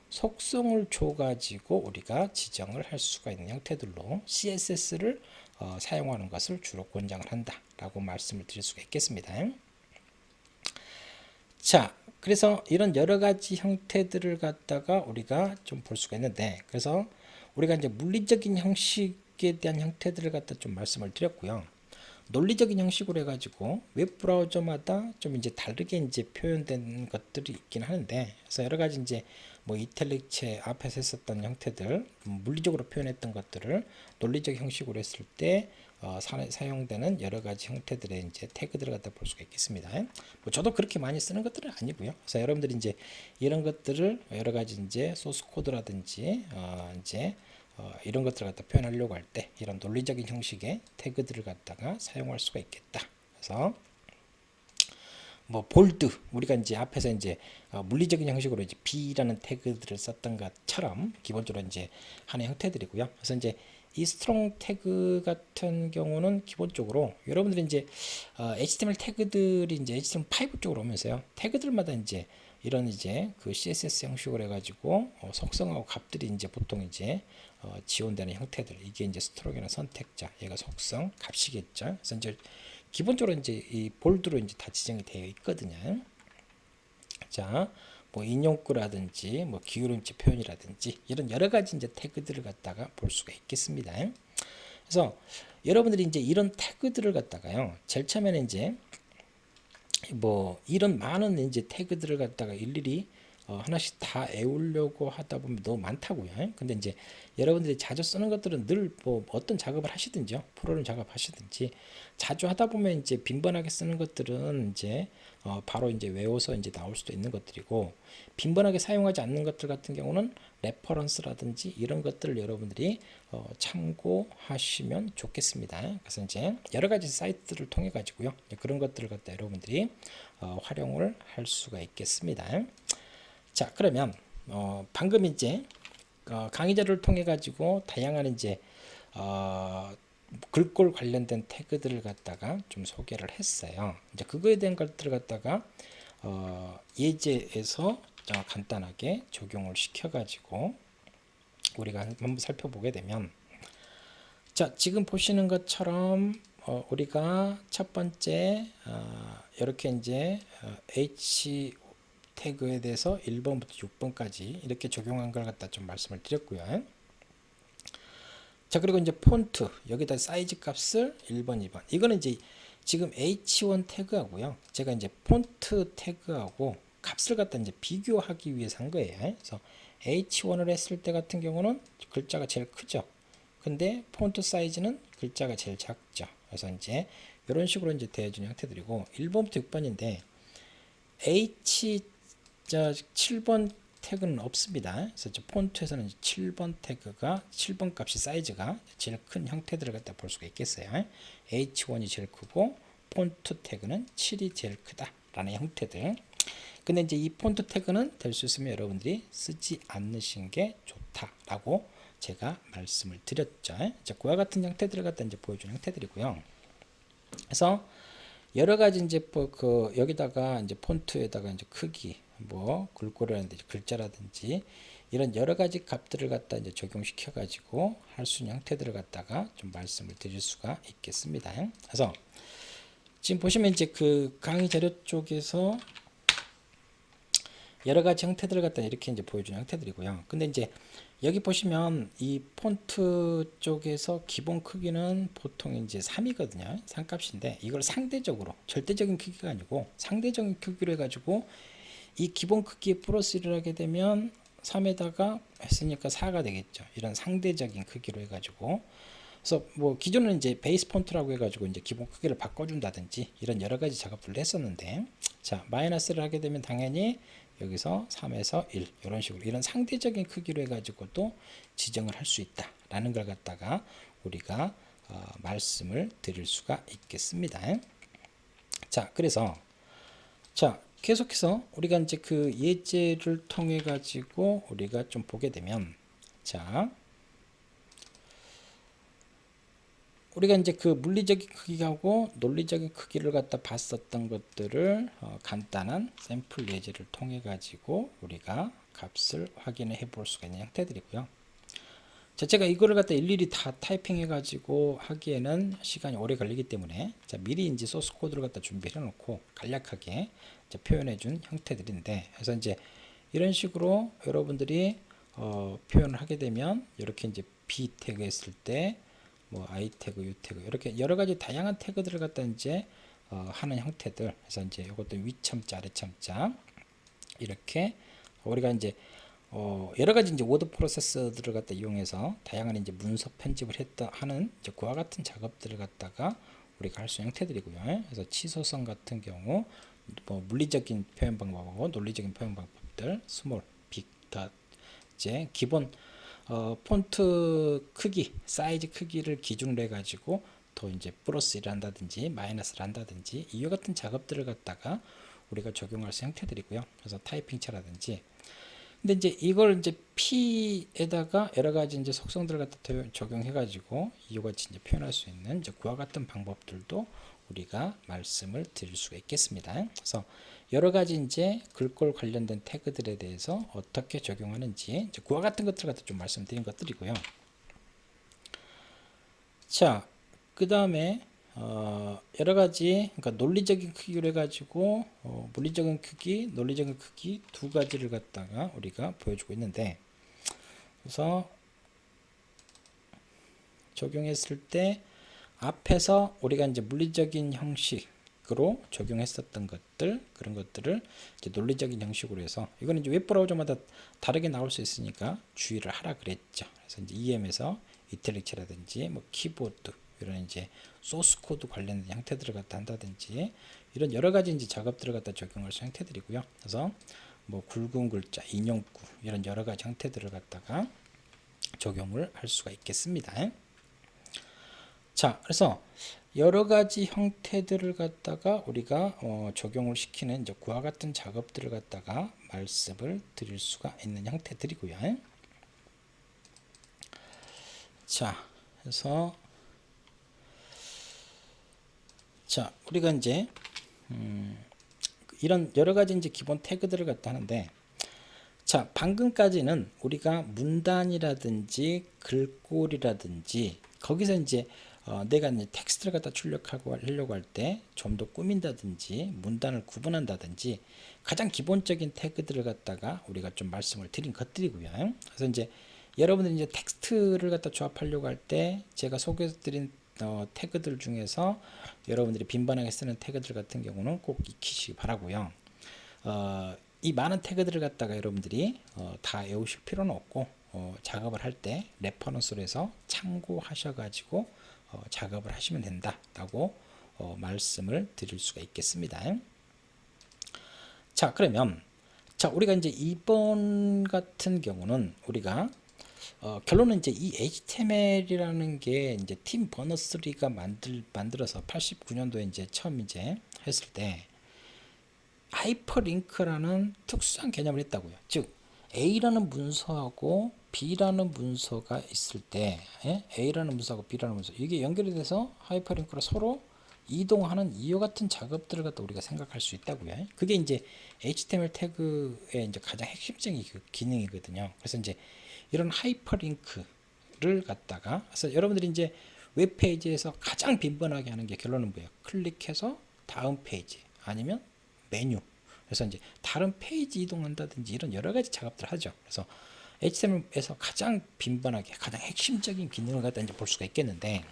속성을 줘 가지고 우리가 지정을 할 수가 있는 형태들로 CSS를 사용하는 것을 주로 권장을 한다라고 말씀을 드릴 수가 있겠습니다. 자, 그래서 이런 여러 가지 형태들을 갖다가 우리가 좀 볼 수가 있는데, 그래서 우리가 이제 물리적인 형식에 여기에 대한 형태들을 갖다 좀 말씀을 드렸고요. 논리적인 형식으로 해가지고 웹 브라우저마다 좀 이제 다르게 이제 표현된 것들이 있긴 하는데, 그래서 여러 가지 이제 뭐 이탈릭체 앞에서 했었던 형태들, 물리적으로 표현했던 것들을 논리적 형식으로 했을 때 사용되는 여러 가지 형태들의 이제 태그들을 갖다 볼 수가 있겠습니다. 뭐 저도 그렇게 많이 쓰는 것들은 아니고요. 그래서 여러분들이 이제 이런 것들을 여러 가지 이제 소스 코드라든지 이제 이런 것들을 갖다 표현하려고 할 때 이런 논리적인 형식의 태그들을 갖다가 사용할 수가 있겠다. 그래서 뭐 볼드, 우리가 이제 앞에서 이제 물리적인 형식으로 이제 B라는 태그들을 썼던 것처럼 기본적으로 이제 하는 형태들이고요. 그래서 이제 이 스트롱 태그 같은 경우는 기본적으로 여러분들이 이제 HTML 태그들이 이제 HTML5 쪽으로 오면서요, 태그들마다 이제 이런 이제 그 CSS 형식으로 해가지고 속성하고 값들이 이제 보통 이제 지원되는 형태들, 이게 이제 스트롱이나 선택자, 얘가 속성 값이겠죠. 그래서 이제 기본적으로 이제 이 볼드로 이제 다 지정이 되어 있거든요. 자, 뭐 인용구라든지 뭐 기울임체 표현이라든지 이런 여러 가지 이제 태그들을 갖다가 볼 수가 있겠습니다. 그래서 여러분들이 이제 이런 태그들을 갖다가요, 제일 처음에는 이제 뭐 이런 많은 이제 태그들을 갖다가 일일이 하나씩 다 외우려고 하다 보면 너무 많다고요. 근데 이제 여러분들이 자주 쓰는 것들은 늘 뭐 어떤 작업을 하시든지요, 프로그램 작업하시든지 자주 하다 보면 이제 빈번하게 쓰는 것들은 이제 바로 이제 외워서 이제 나올 수도 있는 것들이고, 빈번하게 사용하지 않는 것들 같은 경우는 레퍼런스라든지 이런 것들을 여러분들이 참고하시면 좋겠습니다. 그래서 이제 여러 가지 사이트를 통해 가지고요, 그런 것들을 갖다 여러분들이 활용을 할 수가 있겠습니다. 자, 그러면 방금 이제 강의 자료를 통해 가지고 다양한 이제 글꼴 관련된 태그들을 갖다가 좀 소개를 했어요. 이제 그거에 대한 것들을 갖다가 예제에서 간단하게 적용을 시켜 가지고 우리가 한번 살펴보게 되면, 자, 지금 보시는 것처럼 우리가 첫 번째 이렇게 이제 H 태그에 대해서 1번부터 6번까지 이렇게 적용한 걸 갖다 좀 말씀을 드렸고요. 자, 그리고 이제 폰트, 여기다 사이즈 값을 1번, 2번. 이거는 이제 지금 H1 태그하고요, 제가 이제 폰트 태그하고 값을 갖다 이제 비교하기 위해서 한 거예요. 그래서 H1을 했을 때 같은 경우는 글자가 제일 크죠. 근데 폰트 사이즈는 글자가 제일 작죠. 그래서 이제 이런 식으로 이제 되어지는 형태들이고, 1번부터 6번인데 H7번 태그는 없습니다. 그래서 폰트에서는 7번 태그가 7번 값이 사이즈가 제일 큰 형태들을 갖다 볼 수가 있겠어요. H1이 제일 크고 폰트 태그는 7이 제일 크다라는 형태들. 근데 이제 이 폰트 태그는 될 수 있으면 여러분들이 쓰지 않으신 게 좋다라고 제가 말씀을 드렸죠. 자, 그와 같은 형태들을 갖다 이제 보여주는 형태들이고요. 그래서 여러 가지 이제 그 여기다가 이제 폰트에다가 이제 크기, 뭐 글꼴이라든지 글자라든지 이런 여러 가지 값들을 갖다 이제 적용시켜 가지고 할 수 있는 형태들을 갖다가 좀 말씀을 드릴 수가 있겠습니다. 그래서 지금 보시면 이제 그 강의 자료 쪽에서 여러 가지 형태들을 갖다 이렇게 이제 보여주는 형태들이고요. 근데 이제 여기 보시면 이 폰트 쪽에서 기본 크기는 보통 이제 3이거든요. 3값인데 이걸 상대적으로, 절대적인 크기가 아니고 상대적인 크기로 해가지고 이 기본 크기에 플러스 1을 하게 되면 3에다가 했으니까 4가 되겠죠. 이런 상대적인 크기로 해가지고, 그래서 뭐 기존은 이제 베이스 폰트라고 해가지고 이제 기본 크기를 바꿔준다든지 이런 여러 가지 작업들을 했었는데, 자, 마이너스를 하게 되면 당연히 여기서 3에서 1 이런 식으로 이런 상대적인 크기로 해가지고 또 지정을 할 수 있다라는 걸 갖다가 우리가 말씀을 드릴 수가 있겠습니다. 자, 그래서 자, 계속해서 우리가 이제 그 예제를 통해 가지고 우리가 좀 보게 되면, 자, 우리가 이제 그 물리적인 크기하고 논리적인 크기를 갖다 봤었던 것들을 간단한 샘플 예제를 통해 가지고 우리가 값을 확인해 볼 수가 있는 형태들이고요. 자, 제가 이거를 갖다 일일이 다 타이핑해 가지고 하기에는 시간이 오래 걸리기 때문에, 자, 미리 이제 소스 코드를 갖다 준비해 놓고 간략하게 이제 표현해 준 형태들인데, 그래서 이제 이런 식으로 여러분들이 표현을 하게 되면 이렇게 이제 B 태그 했을 때 뭐 I 태그, U 태그 이렇게 여러 가지 다양한 태그들을 갖다 이제 하는 형태들. 그래서 이제 이것도 위첨자, 아래첨자 이렇게 우리가 이제 여러 가지 이제 워드 프로세서들을 갖다 이용해서 다양한 이제 문서 편집을 하는 이제 그와 같은 작업들을 갖다가 우리가 할 수 있는 형태들이고요. 그래서 취소성 같은 경우 뭐 물리적인 표현 방법하고 논리적인 표현 방법들, 스몰, 빅, 다 이제 기본 폰트 크기, 사이즈 크기를 기준으로 해가지고 더 이제 플러스를 한다든지 마이너스를 한다든지 이와 같은 작업들을 갖다가 우리가 적용할 수 있는 형태들이고요. 그래서 타이핑체라든지. 근데 이제 이걸 이제 P에다가 여러 가지 이제 속성들을 갖다 적용해가지고 이와 같이 이제 표현할 수 있는 이제 그와 같은 방법들도 우리가 말씀을 드릴 수가 있겠습니다. 그래서 여러 가지 이제 글꼴 관련된 태그들에 대해서 어떻게 적용하는지 이제 그와 같은 것들 갖다 좀 말씀드린 것들이고요. 자, 그 다음에 여러 가지 그러니까 논리적인 크기로 해가지고 물리적인 크기, 논리적인 크기 두 가지를 갖다가 우리가 보여주고 있는데, 그래서 적용했을 때 앞에서 우리가 이제 물리적인 형식으로 적용했었던 것들, 그런 것들을 이제 논리적인 형식으로 해서 이거는 이제 웹브라우저마다 다르게 나올 수 있으니까 주의를 하라 그랬죠. 그래서 이제 EM에서 이탈릭체라든지 뭐 키보드 이런 이제 소스 코드 관련된 형태들을 갖다 한다든지 이런 여러 가지 이제 작업들을 갖다 적용할 수 있는 형태들이고요. 그래서 뭐 굵은 글자, 인용구 이런 여러 가지 형태들을 갖다가 적용을 할 수가 있겠습니다. 자, 그래서 여러 가지 형태들을 갖다가 우리가 적용을 시키는 이제 그와 같은 작업들을 갖다가 말씀을 드릴 수가 있는 형태들이고요. 자, 그래서 자, 우리가 이제 이런 여러 가지 이제 기본 태그들을 갖다 하는데, 자, 방금까지는 우리가 문단이라든지 글꼴이라든지 거기서 이제 내가 이제 텍스트를 갖다 출력하고 하려고 할 때 좀 더 꾸민다든지 문단을 구분한다든지 가장 기본적인 태그들을 갖다가 우리가 좀 말씀을 드린 것들이고요. 그래서 이제 여러분들이 이제 텍스트를 갖다 조합하려고 할 때 제가 소개해드린 태그들 중에서 여러분들이 빈번하게 쓰는 태그들 같은 경우는 꼭 익히시기 바라고요. 이 많은 태그들을 갖다가 여러분들이 다 외우실 필요는 없고 작업을 할 때 레퍼런스로 해서 참고하셔가지고 작업을 하시면 된다라고 말씀을 드릴 수가 있겠습니다. 자, 그러면 자, 우리가 이제 이번 같은 경우는 우리가 결론은 이제 이 HTML이라는 게 이제 팀 버너3가 만들어서 89년도에 이제 처음 이제 했을 때 하이퍼링크라는 특수한 개념을 했다고요. 즉 A라는 문서하고 B라는 문서가 있을 때 A라는 문서하고 B라는 문서 이게 연결이 돼서 하이퍼링크로 서로 이동하는 이와 같은 작업들을 갖다 우리가 생각할 수 있다고요. 그게 이제 HTML 태그의 이제 가장 핵심적인 기능이거든요. 그래서 이제 이런 하이퍼링크를 갖다가 그래서 여러분들이 이제 웹페이지에서 가장 빈번하게 하는 게 결론은 뭐예요? 클릭해서 다음 페이지 아니면 메뉴. 그래서 이제 다른 페이지 이동한다든지 이런 여러 가지 작업들을 하죠. 그래서 HTML에서 가장 빈번하게 가장 핵심적인 기능을 갖다 이제 볼 수가 있겠는데,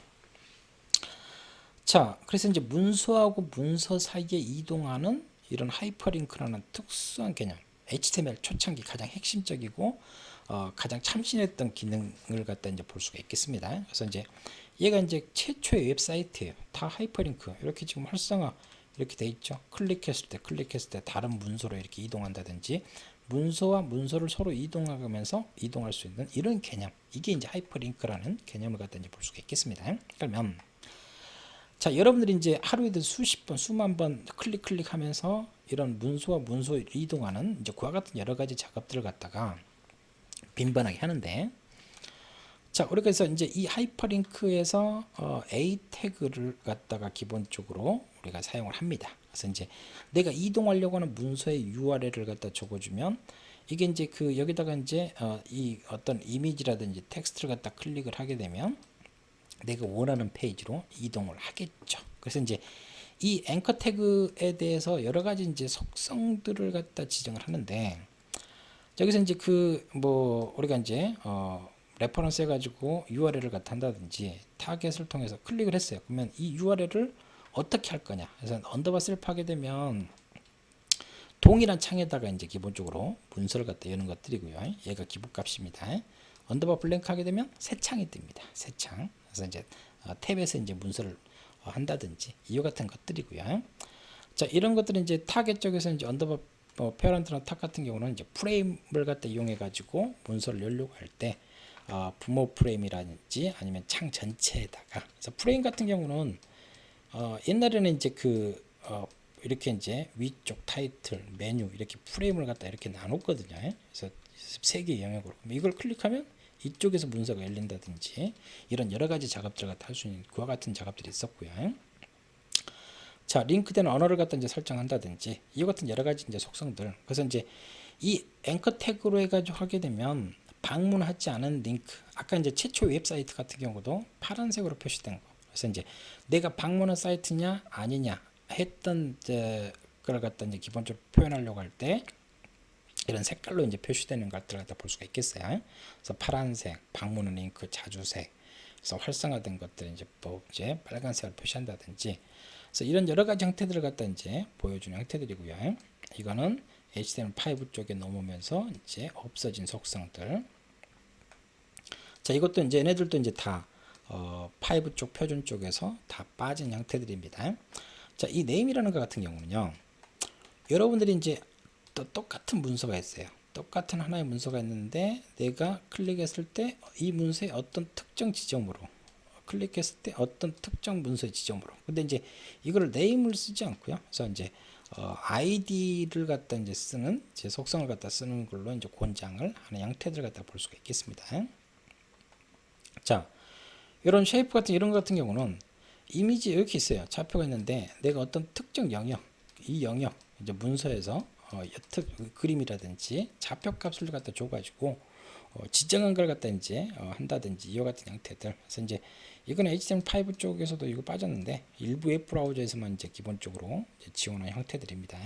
자, 그래서 이제 문서하고 문서 사이에 이동하는 이런 하이퍼링크라는 특수한 개념, HTML 초창기 가장 핵심적이고 가장 참신했던 기능을 갖다 이제 볼 수가 있겠습니다. 그래서 이제 얘가 이제 최초의 웹사이트예요. 다 하이퍼링크 이렇게 지금 활성화 이렇게 돼 있죠. 클릭했을 때 다른 문서로 이렇게 이동한다든지 문서와 문서를 서로 이동하면서 이동할 수 있는 이런 개념, 이게 이제 하이퍼링크라는 개념을 갖다 이제 볼 수가 있겠습니다. 그러면 자, 여러분들이 이제 하루에도 수십 번, 수만 번 클릭하면서 이런 문서와 문서 이동하는 이제 그와 같은 여러 가지 작업들을 갖다가 빈번하게 하는데, 자, 그래서 이제 이 하이퍼링크에서 A 태그를 갖다가 기본적으로 우리가 사용을 합니다. 그래서 이제 내가 이동하려고 하는 문서의 URL을 갖다 적어주면 이게 이제 그 여기다가 이제 이 어떤 이미지라든지 텍스트를 갖다 클릭을 하게 되면 내가 원하는 페이지로 이동을 하겠죠. 그래서 이제 이 앵커 태그에 대해서 여러 가지 이제 속성들을 갖다 지정을 하는데, 여기서 이제 그 뭐 우리가 이제 레퍼런스 해가지고 URL을 갖다 한다든지 타겟을 통해서 클릭을 했어요. 그러면 이 URL을 어떻게 할 거냐. 그래서 언더바 셀프 하게 되면 동일한 창에다가 이제 기본적으로 문서를 갖다 여는 것들이고요. 얘가 기본값입니다. 언더바 블랭크 하게 되면 새 창이 뜹니다. 새 창. 그래서 이제 탭에서 이제 문서를 한다든지 이와 같은 것들이고요. 자, 이런 것들은 이제 타겟 쪽에서 이제 언더바 페어런트나 탑 같은 경우는 이제 프레임을 갖다 이용해 가지고 문서를 열려고 할 때 부모 프레임이라든지 아니면 창 전체에다가, 그래서 프레임 같은 경우는 옛날에는 이제 이렇게 이제 위쪽 타이틀, 메뉴 이렇게 프레임을 갖다 이렇게 나눴거든요. 그래서 세 개의 영역으로 이걸 클릭하면 이쪽에서 문서가 열린다든지 이런 여러 가지 작업들을 갖다 할 수 있는 그와 같은 작업들이 있었고요. 자, 링크된 언어를 갖다 이제 설정한다든지 이와 같은 여러 가지 이제 속성들. 그래서 이제 이 앵커 태그로 해가지고 하게 되면 방문하지 않은 링크, 아까 이제 최초 웹사이트 같은 경우도 파란색으로 표시된 거. 그래서 이제 내가 방문한 사이트냐 아니냐 했던 걸 갖다 이제 기본적으로 표현하려고 할 때 이런 색깔로 이제 표시되는 것들을 갖다 볼 수가 있겠어요. 그래서 파란색, 방문한 링크, 자주색, 그래서 활성화된 것들 이제 빨간색으로 표시한다든지, 그래서 이런 여러 가지 형태들을 갖다 이제 보여주는 형태들이고요. 이거는 HTML5 쪽에 넘으면서 이제 없어진 속성들. 자, 이것도 이제 얘네들도 이제 다 5 쪽 표준 쪽에서 다 빠진 형태들입니다. 자, 이 네임이라는 것 같은 경우는요, 여러분들이 이제 또 똑같은 문서가 있어요. 똑같은 하나의 문서가 있는데 내가 클릭했을 때 이 문서의 어떤 특정 지점으로 클릭했을 때 어떤 특정 문서의 지점으로, 근데 이제 이거를 네임을 쓰지 않고요. 그래서 이제 아이디를 갖다 이제 쓰는, 제 속성을 갖다 쓰는 걸로 이제 권장을 하는 형태들을 갖다 볼 수가 있겠습니다. 자, 이런 쉐이프 같은 이런 것 같은 경우는 이미지 이렇게 있어요. 좌표가 있는데 내가 어떤 특정 영역, 이 영역 이제 문서에서 그림이라든지 좌표 값을 갖다 줘가지고 지정한 걸 갖다 이제 한다든지 이와 같은 형태들. 그래서 이제 이건 HTML5 쪽에서도 이거 빠졌는데 일부 웹 브라우저에서만 이제 기본적으로 이제 지원하는 형태들입니다.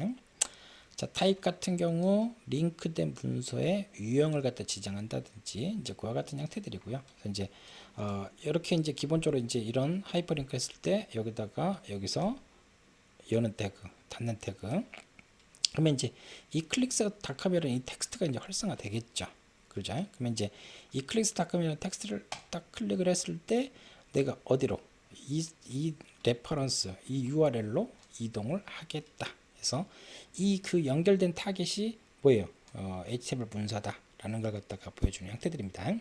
자, 타입 같은 경우 링크된 문서의 유형을 갖다 지정한다든지 이제 그와 같은 형태들이고요. 그래서 이제 이렇게 이제 기본적으로 이제 이런 하이퍼링크 했을 때 여기서 여는 태그, 닫는 태그. 그러면 이제 이 클릭스닷컴이라는 이 텍스트가 이제 활성화 되겠죠. 그죠? 그러면 이제 이 클릭스닷컴이라는 텍스트를 딱 클릭을 했을 때 내가 어디로 이 레퍼런스, 이 URL로 이동을 하겠다. 그래서 이 연결된 타겟이 뭐예요? HTML 문서다라는 걸 갖다가 보여주는 형태들입니다.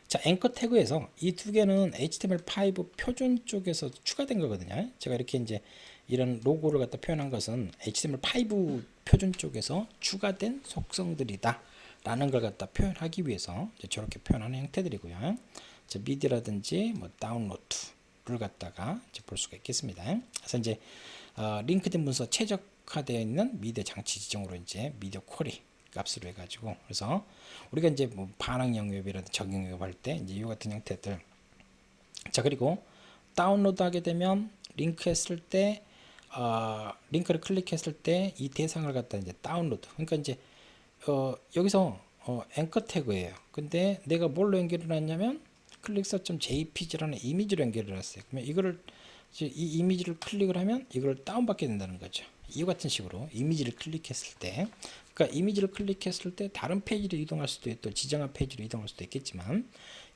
자, 앵커 태그에서 이 두 개는 HTML5 표준 쪽에서 추가된 거거든요. 제가 이렇게 이제 이런 로고를 갖다 표현한 것은 HTML5 표준 쪽에서 추가된 속성들이다 라는 걸 갖다 표현하기 위해서 저렇게 표현하는 형태들이고요. 자, 미디라든지 다운로드를 갖다가 이제 볼 수가 있겠습니다. 그래서 이제 링크된 문서 최적화되어 있는 미디어 장치 지정으로 이제 미디어 쿼리 값으로 해가지고, 그래서 우리가 이제 반응 영역이라든지 적용 영역 할 때 이제 이 같은 형태들. 자, 그리고 다운로드 하게 되면 링크했을 때 링크를 클릭했을 때 이 대상을 갖다 이제 다운로드. 그러니까 이제 여기서 앵커 태그예요. 근데 내가 뭘로 연결을 했냐면 클릭서.jpg라는 이미지로 연결을 했어요. 그러면 이거를 이 이미지를 클릭을 하면 이걸 다운받게 된다는 거죠. 이와 같은 식으로 이미지를 클릭했을 때, 그러니까 이미지를 클릭했을 때 다른 페이지로 이동할 수도 있고 지정한 페이지로 이동할 수도 있겠지만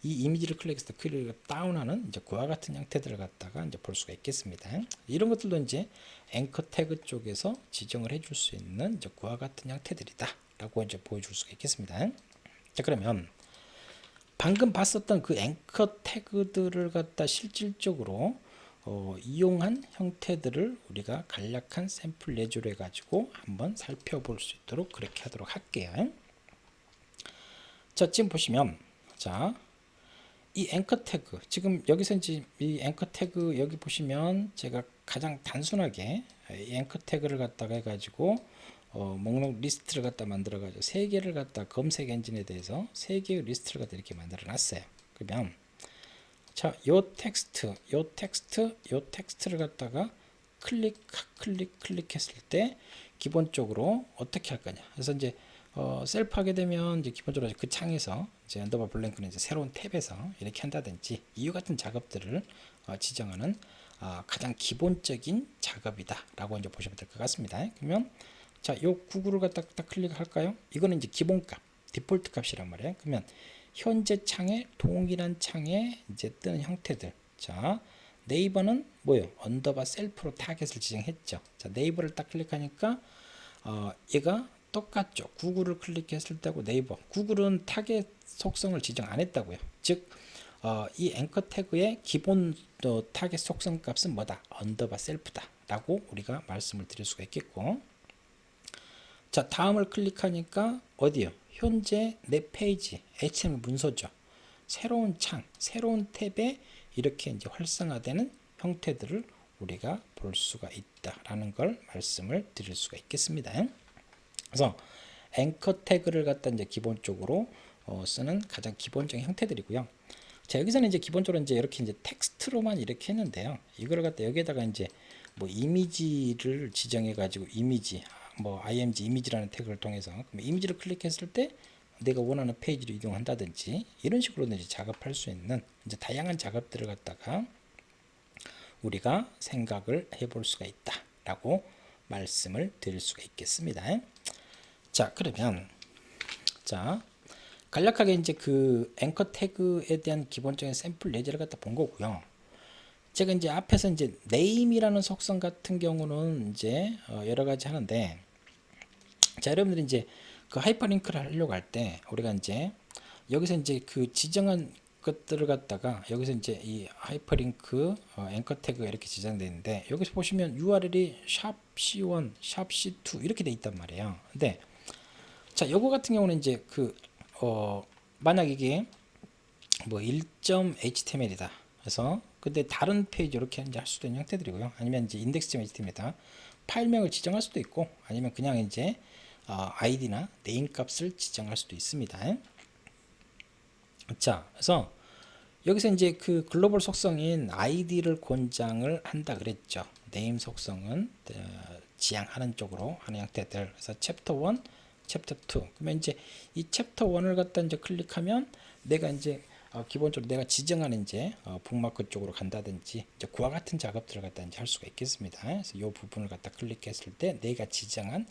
이 이미지를 클릭했을 때 클릭을 다운하는 이제 그와 같은 형태들을 갖다가 이제 볼 수가 있겠습니다. 이런 것들도 이제 앵커 태그 쪽에서 지정을 해줄 수 있는 이제 그와 같은 형태들이다라고 이제 보여줄 수가 있겠습니다. 자, 그러면 방금 봤었던 그 앵커 태그들을 갖다 실질적으로 이용한 형태들을 우리가 간략한 샘플 예제로 해가지고 한번 살펴볼 수 있도록 그렇게 하도록 할게요. 자, 지금 보시면, 자, 이 앵커 태그, 지금 여기서 이제 이 앵커 태그 여기 보시면 제가 가장 단순하게 이 앵커 태그를 갖다가 해가지고 목록 리스트를 갖다 만들어 가지고 세 개를 갖다 검색 엔진에 대해서 세 개의 리스트를 갖다 이렇게 만들어 놨어요. 그러면 자, 요 텍스트를 갖다가 클릭했을 때 기본적으로 어떻게 할 거냐. 그래서 이제 셀프 하게 되면 이제 기본적으로 그 창에서 이제 언더바 블랭크는 이제 새로운 탭에서 이렇게 한다든지 이와 같은 작업들을 지정하는 가장 기본적인 작업이다라고 이제 보시면 될 것 같습니다. 그러면 자, 요 구글을 갖다 딱 클릭할까요? 이거는 이제 기본값, 디폴트 값이란 말이에요. 그러면 현재 창에 동일한 창에 이제 뜨는 형태들. 자, 네이버는 뭐예요? 언더바 셀프로 타겟을 지정했죠. 자, 네이버를 딱 클릭하니까 얘가 똑같죠. 구글을 클릭했을 때고 네이버. 구글은 타겟 속성을 지정 안 했다고요. 즉, 이 앵커 태그의 기본 타겟 속성 값은 뭐다? 언더바 셀프다. 라고 우리가 말씀을 드릴 수가 있겠고. 자, 다음을 클릭하니까 어디요? 현재 내 페이지, HTML 문서죠. 새로운 창, 새로운 탭에 이렇게 이제 활성화되는 형태들을 우리가 볼 수가 있다라는 걸 말씀을 드릴 수가 있겠습니다. 그래서 앵커 태그를 갖다 이제 기본적으로 쓰는 가장 기본적인 형태들이고요. 자, 여기서는 이제 기본적으로 이제 이렇게 이제 텍스트로만 이렇게 했는데요. 이거를 갖다 여기에다가 이제 뭐 이미지를 지정해 가지고 이미지 뭐 img 이미지라는 태그를 통해서 이미지를 클릭했을 때 내가 원하는 페이지로 이동한다든지 이런 식으로 이제 작업할 수 있는 이제 다양한 작업들을 갖다가 우리가 생각을 해볼 수가 있다라고 말씀을 드릴 수가 있겠습니다. 자, 그러면 자 간략하게 이제 그 앵커 태그에 대한 기본적인 샘플 예제를 갖다 본 거고요. 제가 이제 앞에서 이제 name이라는 속성 같은 경우는 이제 여러 가지 하는데, 자, 여러분들이 이제 그 하이퍼링크를 하려고 할 때 우리가 이제 여기서 이제 그 지정한 것들을 갖다가 여기서 이제 이 하이퍼링크 앵커 태그가 이렇게 지정되어 있는데, 여기서 보시면 URL이 샵C1, 샵C2 이렇게 돼 있단 말이에요. 근데 자, 요거 같은 경우는 이제 그 만약 이게 뭐 1.html이다. 그래서 근데 다른 페이지 이렇게 이제 할 수도 있는 형태들이고요. 아니면 이제 index.html이다. 파일명을 지정할 수도 있고, 아니면 그냥 이제 id나 네임 값을 지정할 수도 있습니다. 자, 그래서 여기서 이제 그 글로벌 속성인 id를 권장을 한다 그랬죠. 네임 속성은 지향하는 쪽으로 하는 형태들. 그래서 챕터 1, 챕터 2. 그러면 이제 이 챕터 1을 갖다 이제 클릭하면 내가 이제 기본적으로 내가 지정하는 이제 북마크 쪽으로 간다든지 이제 그와 같은 작업들을 갖다 이제 할 수가 있겠습니다. 그래서 이 부분을 갖다 클릭했을 때 내가 지정한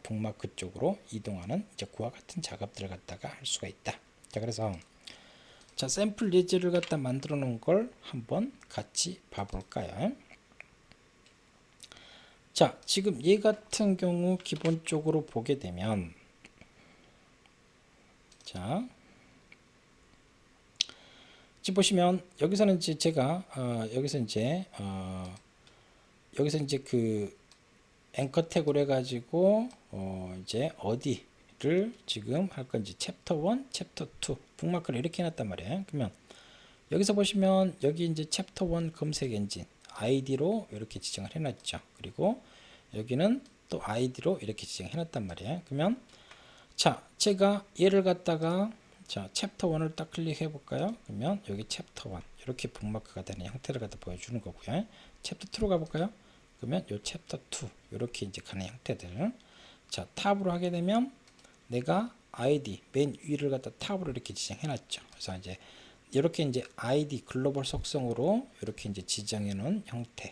북마크 쪽으로 이동하는 이제 그와 같은 작업들을 갖다가 할 수가 있다. 자, 그래서 자, 샘플 예제를 갖다 만들어 놓은 걸 한번 같이 봐볼까요? 자, 지금 얘 같은 경우 기본적으로 보게 되면, 자, 지금 보시면 여기서는 이제 제가 여기서 이제 그 앵커 태그를 해가지고 이제 어디를 지금 할 건지 챕터 1, 챕터 2 북마크를 이렇게 해놨단 말이에요. 그러면 여기서 보시면 여기 이제 챕터 1 검색 엔진 id로 이렇게 지정을 해놨죠. 그리고 여기는 또 id로 이렇게 지정해놨단 말이에요. 그러면 자, 제가 얘를 갖다가 자, 챕터 1을 딱 클릭해 볼까요? 그러면 여기 챕터 1 이렇게 북마크가 되는 형태를 갖다 보여주는 거고요. 챕터 2로 가볼까요? 그러면 요 챕터 2 이렇게 이제 가는 형태들. 자, 탑으로 하게 되면 내가 id 맨 위를 갖다 탑으로 이렇게 지정해 놨죠. 그래서 이제 이렇게 이제 id 글로벌 속성으로 이렇게 이제 지정해 놓은 형태.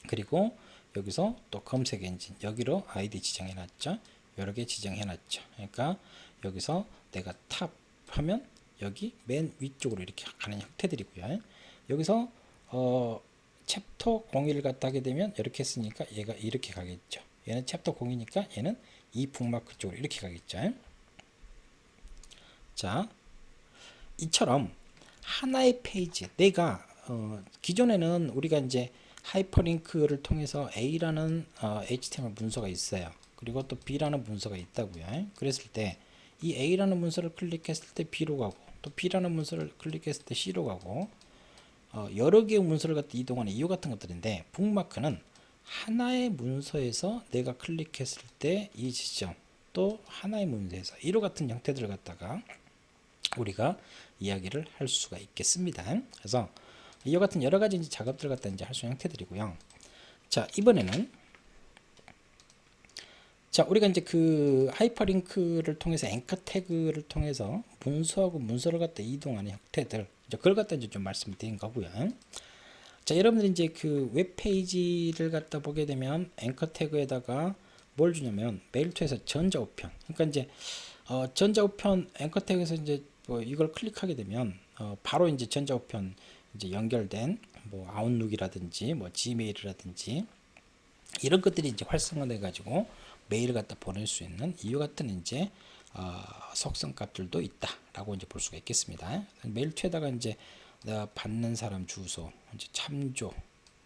그리고 여기서 또 검색 엔진 여기로 id 지정해 놨죠. 이렇게 지정해 놨죠. 그러니까 여기서 내가 탑 하면 여기 맨 위쪽으로 이렇게 가는 형태들이고요. 여기서 챕터 01을 갖다 하게 되면 이렇게 했으니까 얘가 이렇게 가겠죠. 얘는 챕터 0이니까 얘는 이 북마크 쪽으로 이렇게 가겠죠. 자, 이처럼 하나의 페이지 내가 기존에는 우리가 이제 하이퍼링크를 통해서 A라는 HTML 문서가 있어요. 그리고 또 B라는 문서가 있다고요. 그랬을 때 이 A라는 문서를 클릭했을 때 B로 가고, 또 B라는 문서를 클릭했을 때 C로 가고, 여러 개의 문서를 갖다 이동하는 이유 같은 것들인데, 북마크는 하나의 문서에서 내가 클릭했을 때 이 지점, 또 하나의 문서에서 이와 같은 형태들을 갖다가 우리가 이야기를 할 수가 있겠습니다. 그래서 이와 같은 여러 가지 작업들을 갖다 이제 할 수 있는 형태들이고요. 자, 이번에는 자, 우리가 이제 그 하이퍼링크를 통해서 앵커 태그를 통해서 문서하고 문서를 갖다 이동하는 형태들, 이제 그걸 갖다 이제 좀 말씀드린 거고요. 자, 여러분들이 이제 그 웹페이지를 갖다 보게 되면 앵커 태그에다가 뭘 주냐면 메일 투에서 전자우편. 그러니까 이제 전자우편 앵커 태그에서 이제 뭐 이걸 클릭하게 되면 바로 이제 전자우편 이제 연결된 뭐 아웃룩이라든지 뭐 지메일이라든지 이런 것들이 이제 활성화돼 가지고 메일을 갖다 보낼 수 있는 이와 같은 이제 속성 값들도 있다라고 이제 볼 수가 있겠습니다. 메일 투에다가 이제 받는 사람 주소, 이제 참조,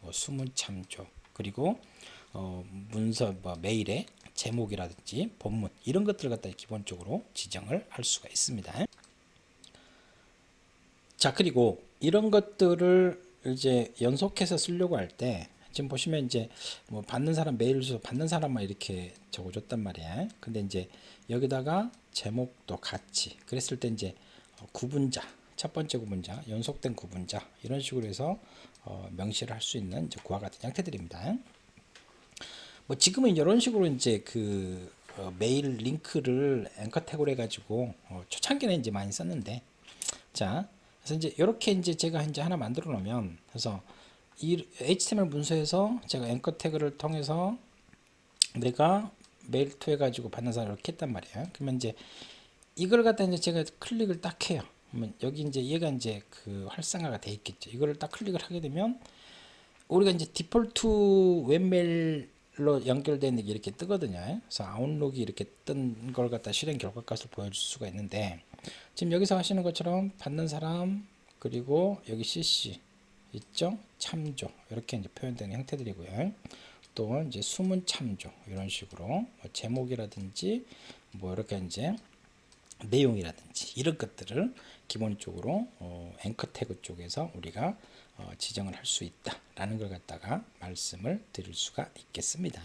뭐 수문 참조, 그리고 문서 뭐 메일의 제목이라든지 본문 이런 것들을 갖다 기본적으로 지정을 할 수가 있습니다. 자, 그리고 이런 것들을 이제 연속해서 쓰려고 할 때 지금 보시면 이제 뭐 받는 사람 메일 주소 받는 사람만 이렇게 적어줬단 말이야. 근데 이제 여기다가 제목도 같이 그랬을 때 이제 구분자 첫 번째 구분자 연속된 구분자 이런 식으로 해서 명시를 할 수 있는 이제 그와 같은 형태들입니다. 뭐 지금은 이런 식으로 이제 그 메일 링크를 앵커 태그로 해가지고 초창기는 이제 많이 썼는데 자 그래서 이제 이렇게 이제 제가 이제 하나 만들어 놓으면 그래서 이 HTML 문서에서 제가 앵커 태그를 통해서 내가 메일 투 해가지고 받는 사람을 이렇게 했단 말이에요. 그러면 이제 이걸 갖다 이제 제가 클릭을 딱 해요. 그러면 여기 이제 얘가 이제 그 활성화가 돼 있겠죠. 이거를 딱 클릭을 하게 되면 우리가 이제 디폴트 웹메일로 연결된 게 이렇게 뜨거든요. 그래서 아웃룩이 이렇게 뜬 걸 갖다 실행 결과 값을 보여줄 수가 있는데 지금 여기서 하시는 것처럼 받는 사람 그리고 여기 CC 있죠? 참조 이렇게 이제 표현되는 형태들이고요. 또 이제 수문 참조 이런 식으로 뭐 제목이라든지 뭐 이렇게 이제 내용이라든지 이런 것들을 기본적으로 앵커 태그 쪽에서 우리가 지정을 할 수 있다라는 걸 갖다가 말씀을 드릴 수가 있겠습니다.